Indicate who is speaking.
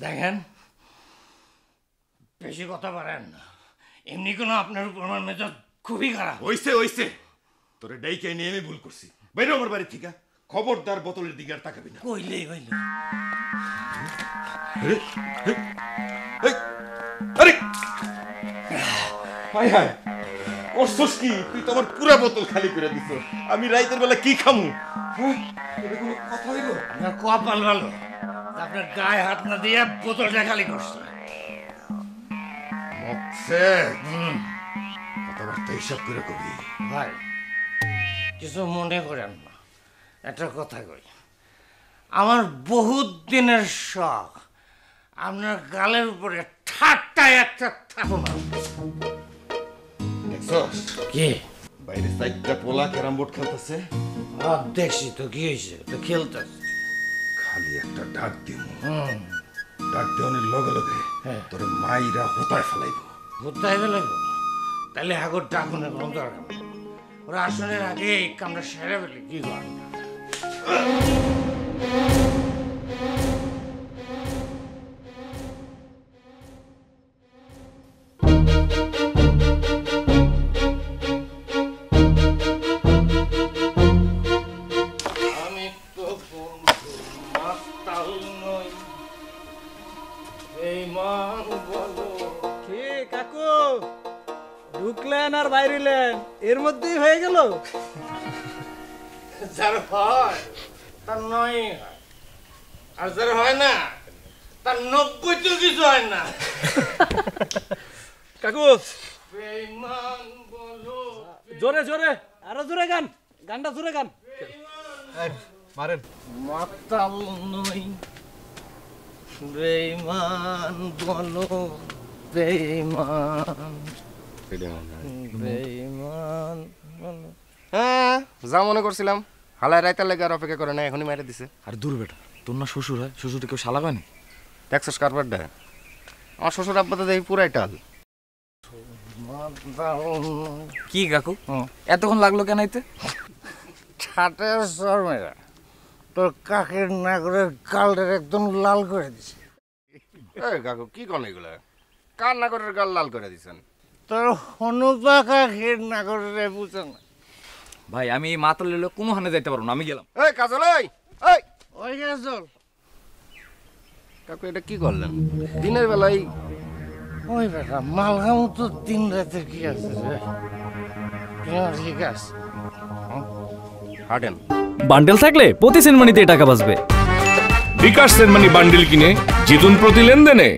Speaker 1: দেখেন বেশি কথা পারেন না, এমনি কোনো আপনার উপর আমার মেজাজ খুবই খারাপ।
Speaker 2: হইছে তোরে ডাইকে নিয়ে আমি ভুল করছি, বাইরে আমার বাড়ি থেকে খবরদার বোতলের দিকে আর তাকাবি না।
Speaker 1: কইলেই হইল।
Speaker 2: আরে হায় হায় করছস কি? তুই তো আমার পুরা বোতল খালি করে দিছ, আমি রাইতের বেলা কি খামু? এটা কোনো কথা হইল?
Speaker 1: আপনার কপাল ভালো, আপনার গায়ে হাত না দিয়ে বোতলটা খালি করছে।
Speaker 2: কথাবার্তা হিসাব করে কবি।
Speaker 1: ভাই কিছু মনে করেন না, একটা কথা কই, আমার বহুত দিনের শখ আপনার গালের উপরে ঠাট্টায় একটা থাকুন।
Speaker 2: দেখছস
Speaker 1: কি
Speaker 2: বাইরে সাইডটা পোলা ক্যারাম বোর্ড খেলতেছে?
Speaker 1: দেখছি তো, কি হয়েছে? তো খেলতেছে।
Speaker 2: খালি একটা ডাক দিব, ডাক দেওয়ানের লগে লগে তোর মাইরা হোতায় ফেলাইব।
Speaker 1: কোথায় গেলে তাহলে আগর ডাকুনের কোনো দরকার নেই, ওরা আসনের আগে এই কামটা সেরে ফেলে কি কর। আমি তো মাতাল নই, এই মান বলো।
Speaker 3: কি কাকু ঢুকলেন আর বাইরিলেন এর মধ্যেই হয়ে গেল?
Speaker 1: যার হয় তার নয় হয়, আর যার হয় না তার 90 তো কিছু হয় না।
Speaker 3: কাকু
Speaker 1: বেঈমান বলো,
Speaker 3: জোরে জোরে আরো জোরে গান, গানটা জোরে গান। মারেন।
Speaker 1: মাতাল নই, বেঈমান বলো, বেঈমান বেঈমান বলো।
Speaker 4: হ্যাঁ যা মনে করছিলাম, হালায় রাইতার লেগে আর অপেক্ষা করে না, এখনই মেরে দিছে।
Speaker 3: আর দূর বেটা, তোর না শ্বশুর হয়, শ্বশুরটা কেউ শালা কয়নি?
Speaker 4: দেখছস কারবারটা? আমার শ্বশুর আব্বা তো দেখি পুরাই টাল।
Speaker 3: কি কাকু এতক্ষণ লাগলো কেন আইতে?
Speaker 1: ছাটে সর মেরা তোর কাকের নাগরের গালটা একদম লাল করে দিছে।
Speaker 4: এই কাকু কি কোন এগুলা? কার নাগরের গাল লাল করে দিছেন?
Speaker 1: তোর হনুপা কাকের নাগরে বুঝে না।
Speaker 3: ভাই আমি এই মাতাল লেলে কোনো হানে যাইতে পারবো না, আমি গেলাম।
Speaker 4: এই কাজল, এই
Speaker 1: ওই গেছে চল।
Speaker 4: কাকু এটা কি করলেন দিনের বেলায়?
Speaker 1: ওই বেটা মালগামও তো দিন রাতের কি আছে রে, ঠিক আছে।
Speaker 4: হাঁটেন।
Speaker 5: বান্ডেল থাকলে প্রতি সেনমানিতে টাকা বাঁচবে।
Speaker 6: বিকাশ সেনমানি বান্ডিল কিনে জিতুন প্রতি লেনদেনে।